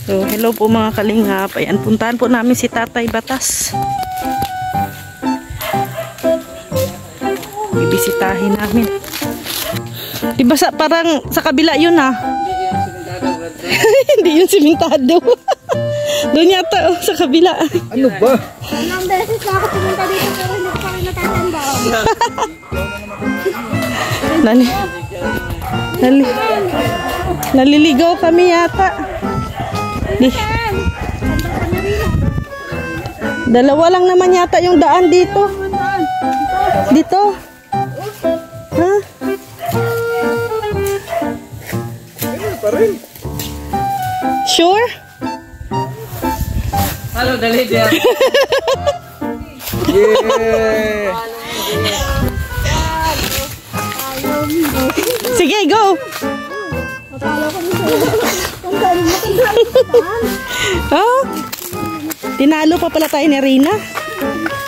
So, hello po mga kalingap. Ayan, puntahan po namin si Tatay Batas. Bibisitahin namin. Diba parang sa kabila yun ah? Hindi yun simentado. Doon yata sa kabila. Ano ba? Ilang beses na ako pumunta dito pero hindi ko pa rin natatanda. Naliligaw kami yata. Dalawa lang naman yata yung daan dito. Dito. Ha? Pa rin. Sure? Halo, dali dia. Yeah! Sige, go! Oh, tinalo pa pala tayo ni Reyna.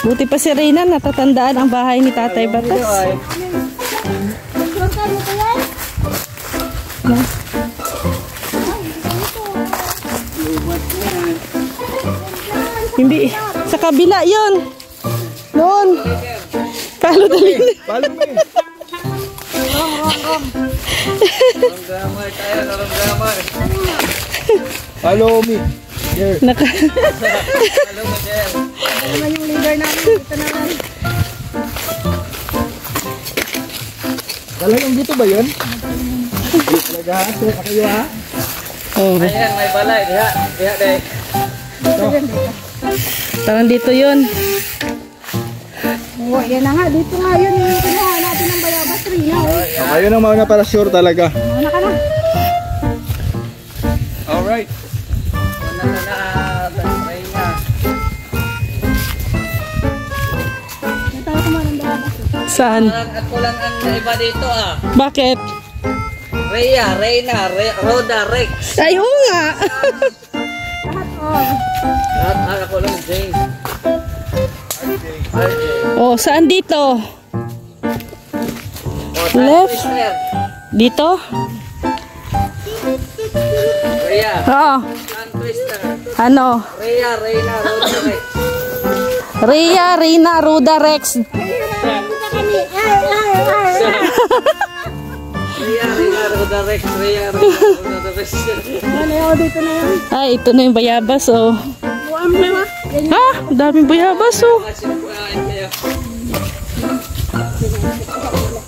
Buti pa si Reyna natatandaan ang bahay ni Tatay Batas. Hindi, sa kabila yun. Noon. Talo dali. Palo mo eh. Ramay tayo, ramay. Follow me. Here. Halo mo sir. Naman yung leader namin dito naman. Talagang dito ba yun? Talaga ha? Sir, kayo ha? Oh, Ayan, may balay. Diha deh. parang dito yun. Oo, yan na nga. Dito nga yun yung kinuha natin ng Bayabas Rina. Ayun ang mauna para sure talaga. Mauna ka na. Alright. Reyna. Natalo ko man ng Bayabas. Saan? Ako lang ang iba dito ah. Bakit? Reyna, Roda, Rex. Ay, oo nga. Lahat, Ako lang James. Oh, saan dito? Left. Dito? Rhea. Oo. Tan Twister. Ano? Rhea, Reyna, Roda, Rex. Rhea, Reyna, Ruda, Rex. Rhea, Reyna, Roda, Rex. Rhea, Reyna, Roda, Rex. ano yun, dito na yan. Ay, ito na yung bayabas, oh. Buwan mo na. Ha? Ang daming bayabas, oh.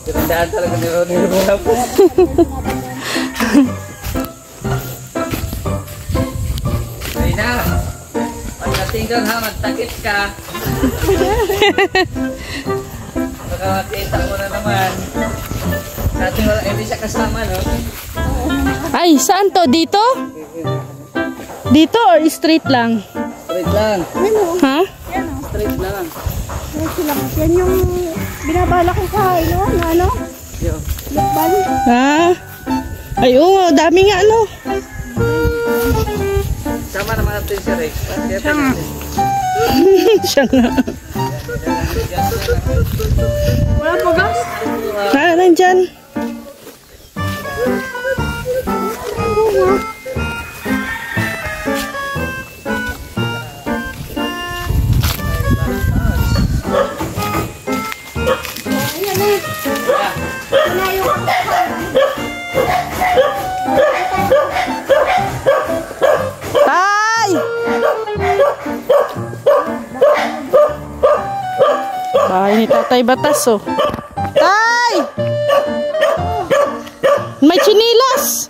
Tinandaan talaga ni Ronnie Roda. Reyna, pagdating doon ha, magtakit ka. Baka makita mo na naman. Dati wala, hindi siya kasama, no? Ay, saan to? Dito? Dito or straight lang? Straight lang. Ha? Yan o. Straight lang. Yan yung binabala ko sa ano? Yo. Lakban. Ha? Ay, oo. Dami nga, ano? Sama naman natin si Rex. Siya nga. Wala pa gas? Ha, nandyan. Ayan na. Panayo ka. Tay! Bahay ni Tatay Batas, oh. Tay! May chinilas!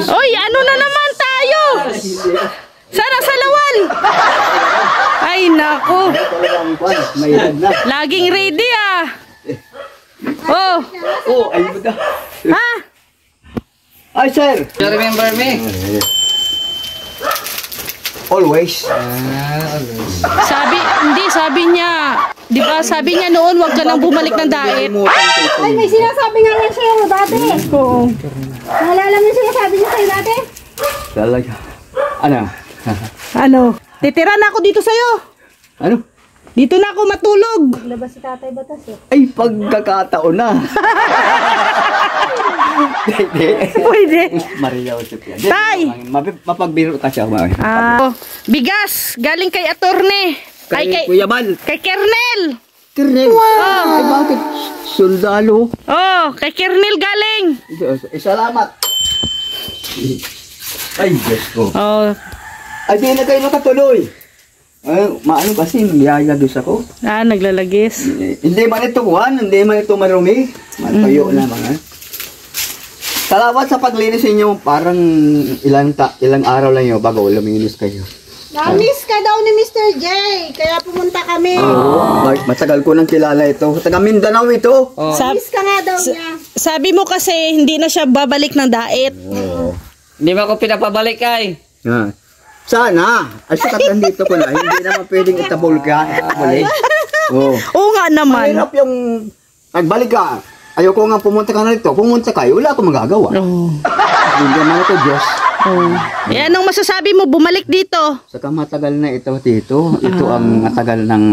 Oy, ano na naman tayo? Sana sa lawal! Ay, nako. Laging ready, ah. Oh. Oh, ayun ba? Ha? Ay, sir! You remember me? Always. Sabi niya, di ba sabi niya noon, wag ka nang bumalik ng diet. Ay, may sinasabi nga lang sa'yo dati. Oo. Naalala mo yung sinasabi niya sa'yo dati? Talaga. Ano? Ano? Titira na ako dito sa'yo. Ano? Dito na ako matulog. Labas si Tatay Batas eh. Ay, pagkakataon na. Hindi. Pwede. Maria Josep yan. Tay! Mapagbiro ka siya. Bigas, galing kay Attorney. Kay Kuya Bal. Kay Kernel. Kernel. Ay, bakit? Sundalo. Oh, kay Kernel galing. Salamat. Ay, Diyos ko. Oh, Ay, di na kayo nakatuloy. Ay, maano kasi, niyayagos ako. naglalagis. Hindi man ito kuhan, hindi man ito marumi. Matayo na mga. Salamat sa paglinis inyo. Parang ilang araw lang yun bago luminis kayo. Na-miss ka daw ni Mr. J. Kaya pumunta kami. Oo, matagal ko nang kilala ito. Taga Mindanao ito. Na-miss ka nga daw niya. Sabi mo kasi hindi na siya babalik ng daet. Hindi mo ako pinapabalik ay. Ah. Sana. Ay, sakat nandito ko na. Hindi naman pwedeng itabol ka. Mali. Oo. Oo nga naman. Mahirap yung nagbalik ka. Ayoko nga pumunta ka na rito. Pumunta kayo, wala akong magagawa. Oh. Hindi naman ito, Diyos. Oh. Eh, anong masasabi mo bumalik dito? Saka matagal na ito, Tito. Ito ang matagal ng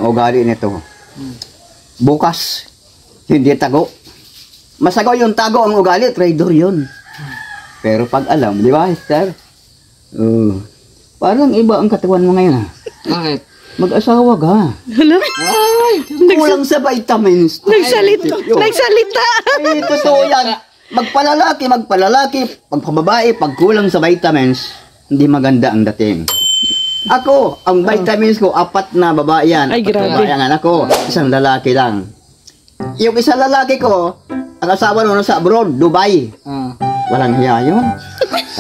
ugali nito. Bukas, hindi tago. Masagaw yung tago ang ugali, traitor yun. Pero pag alam, di ba, Esther? Parang iba ang katawan mo ngayon, ha? Bakit? Mag-asawa ka. Hala? Kulang sa vitamins. Nagsalita. Nagsalita. Ay, totoo yan. Magpalalaki. Pagpababae, pag kulang sa vitamins, hindi maganda ang dating. Ako, ang vitamins ko, 4 na babae yan. Ay, grabe. Babae ang anak ko, isang lalaki lang. Yung isang lalaki ko, ang asawa nung nasa abroad, Dubai. Walang hiya yun.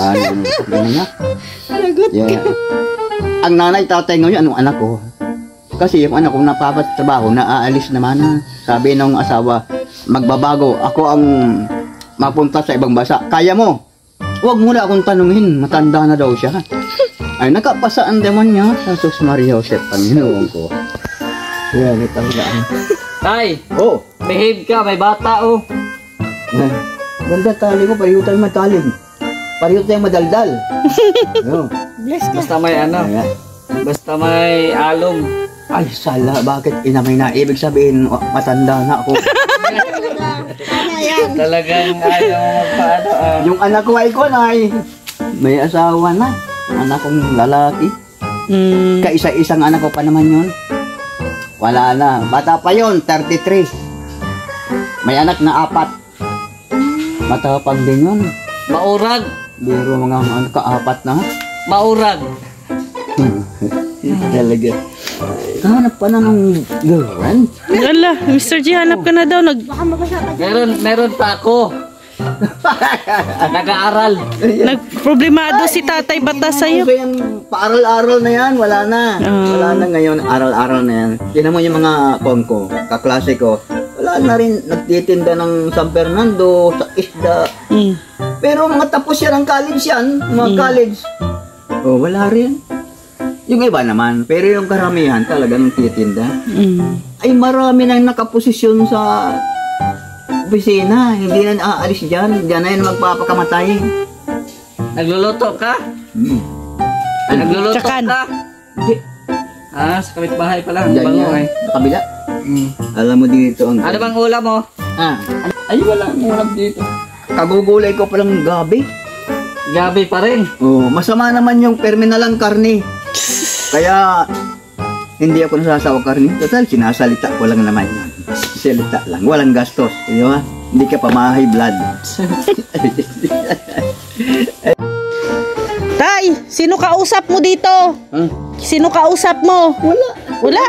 Ano niya? Yeah. Ang nanay, tatay ngayon, anong anak ko? Kasi yung anak ko napapatrabaho, naaalis naman. Sabi ng asawa, magbabago. Ako ang mapunta sa ibang bansa. Kaya mo? Huwag mo na akong tanungin. Matanda na daw siya. Ay, nakapasa ang demon niya. Jesus Maria Josep, Panginoon ko. Yan, itang daan. Tay, Oh! behave ka, may bata oh. Ganda tali ko, pareho tayong mataling. Pareho tayong madaldal. Ano? Bless ka. Basta may ano, Ayan. basta may alom. Ay, sala, bakit inamay na? Ibig sabihin, matanda na ako. Tama yan. Talagang ayaw mo magpaano ah. Yung anak ko ay may asawa na. Anak kong lalaki. Kaisa-isang anak ko pa naman yun. Wala na. Bata pa yun, 33. May anak na 4. Matapang din yun. Maurag, Biro mga anak ka-4 na. maurag. Talaga. Hanap pa na ng girlfriend. Wala, Mr. G, hanap ka na daw. Baka magkasakit. Meron pa ako. Nag-aaral. Nagproblemado si Tatay Batas sa'yo. Kasi yan, paaral-aral na yan, wala na. Wala na ngayon, aral-aral na yan. Tinan mo yung mga kongko, kaklase ko. Wala na rin, nagtitinda ng San Fernando, sa isda. Pero mga tapos yan ang college yan, mga college. Oh, wala rin. Yung iba naman, pero yung karamihan talagang titinda. Ay marami nang nakaposisyon sa opisina, hindi na naaalis dyan. Diyan na yan magpapakamatay. Nagluluto ka? Nagluluto Tsakan. ka? Hindi. Ah, sa kapitbahay pala. Diyan Bango yan, eh. sa kabila. Alam mo dito ang... Ano bang ulam mo? Ay, wala ang ulam dito. Kagugulay ko palang gabi. Gabi pa rin. Oh, masama naman yung perminalang karne. Kaya, hindi ako nasasawa karne. Total, sinasalita ko lang naman yan. Salita lang. Walang gastos. Di ba? Hindi ka pa ma-high blood. Tay, sino kausap mo dito? Huh? Sino kausap mo? Wala. Wala.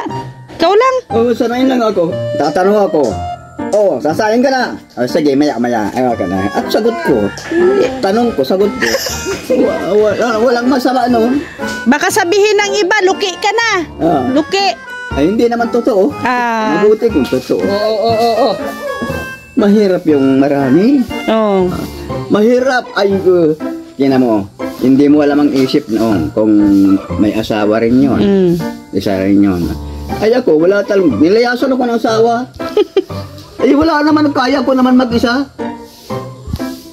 Ikaw lang. Oh, sanayin lang ako. Tatanong ako. Oh, sasayin ka na. Oh, sige, maya-maya. Ayaw ka na. At sagot ko. Tanong ko, sagot ko. Walang masama noon. Baka sabihin ng iba, luki ka na. Luki. Ay, hindi naman totoo. Mabuti kung totoo. Oo. Mahirap yung marami. Oh. Mahirap. Ay, tingnan mo. Hindi mo alam ang isip noon kung may asawa rin yun. Isa rin yun. Ay ako, wala talagang. Nilayasan ako ng asawa. Ay, wala naman. Kaya ko naman mag-isa.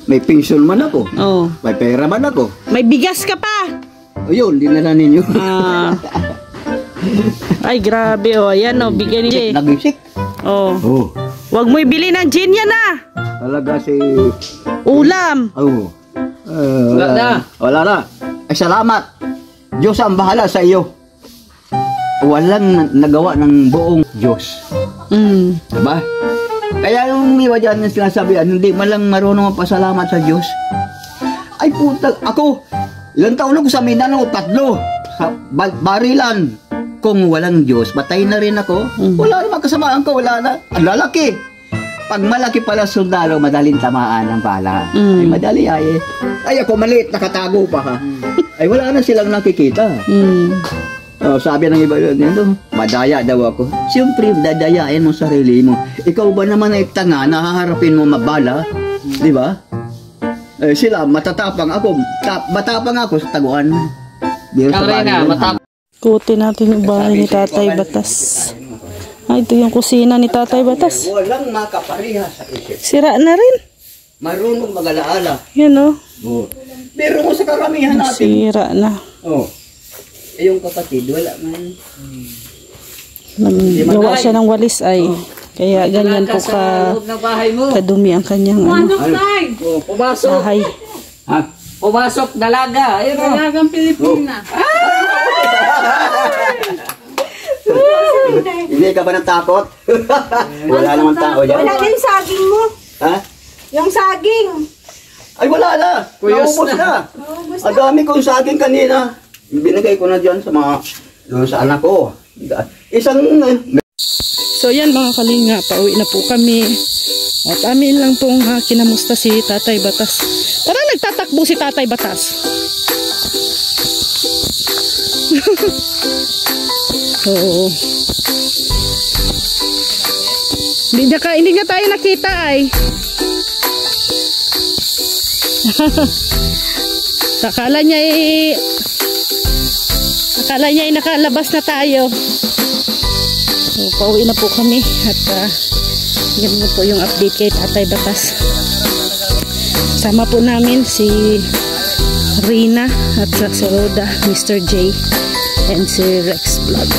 May pension man ako. Oh. May pera man ako. May bigas ka pa. O yun, dinala ninyo. Ah. Ay, grabe oh. Ayan oh, bigyan ni Jay. Nagisik. Oh. Oh. Wag mo ibili ng gin yan ah. Talaga si... Ulam. Oh. Wala na. Wala na. Ay, salamat. Diyos ang bahala sa iyo. Walang nagawa ng buong Diyos. Mm. Diba? Kaya yung iba dyan na sinasabihan, hindi malang marunong magpasalamat sa Diyos. Ay puta, ako, ilang taon ako sa Mindanao, 3. Sa barilan. Kung walang Diyos, patay na rin ako. Wala naman kasamaan ko, wala na. Ang lalaki. Pag malaki pala sundalo, madaling tamaan ng bala. Ay madali ay. Ay ako maliit, nakatago pa ha. Ay wala na silang nakikita. Oh, sabi ng iba nito, madaya daw ako. Siyempre, dadayain mo sarili mo. Ikaw ba naman ay tanga, nahaharapin mo mabala? Di ba? Eh, sila, matatapang ako. Matapang ako sa taguan. Biro sa Karina, bahay. Kutin natin yung bahay ni Tatay Batas. Ah, ito yung kusina ni Tatay Batas. Walang makapareha sa isip. Sira na rin. Marunong mag-alaala. Yan oh. Oh. Pero kung sa karamihan natin. Sira na. Oh. Eh, yung kapatid, wala man. Nagawa siya ng walis ay. Kaya ganyan po Sa loob ng bahay mo. kadumi ang kanyang ano, Oh, pumasok. bahay. Ha? Pumasok, dalaga. Ayun o. Dalagang Pilipina. Hindi ka ba natakot? Wala naman tao dyan. Wala na yung saging mo. Ha? Yung saging. Ay wala na. Kuyos Naubos na. na. Ang dami kong saging kanina. Binigay ko na dyan sa mga sa anak ko. Isang So yan mga kalinga, pauwi na po kami. At amin lang pong kinamusta si Tatay Batas. Parang nagtatakbo si Tatay Batas. Oo. Hindi niya tayo nakita ay. Akala niya ay nakalabas na tayo. So, pauwi na po kami at yan mo po yung update kay Tatay Batas. Sama po namin si Rina at si Roda, Mr. J and si Rex Vlog.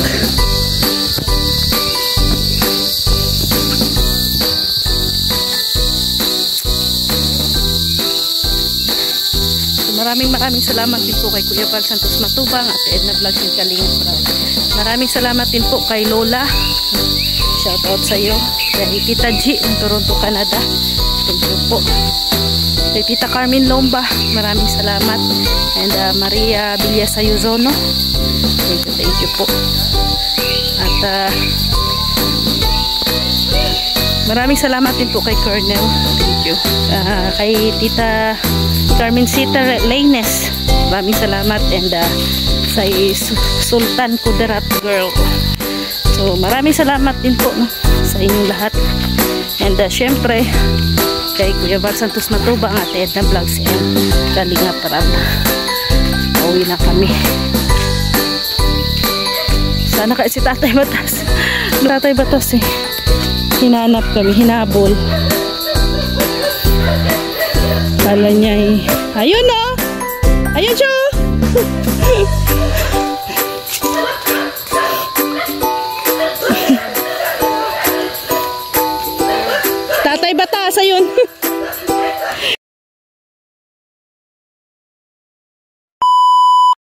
Maraming salamat din po kay Kuya Val Santos Matubang at Edna Vlog and Kalinga. Maraming salamat din po kay Lola. Shout out sa iyo. Kay Tita G ng Toronto, Canada. Thank you po. Kay Tita Carmen Lomba, maraming salamat. And Maria Villasayuzono. Thank you po. At maraming salamat din po kay Colonel. Thank you. Kay Tita Carmen Sita Laines, maraming salamat. And sa Sultan Kudarat Girl. So maraming salamat din po sa inyong lahat. And syempre kay Kuya Val Santos Matubang at Edna Vlogs and Kalinga Prab. Uwi na kami. Sana kasi Tatay Batas. Tatay Batas eh. Hinanap kami, hinabol. Kala niya eh. Ayun oh! Ayun siya!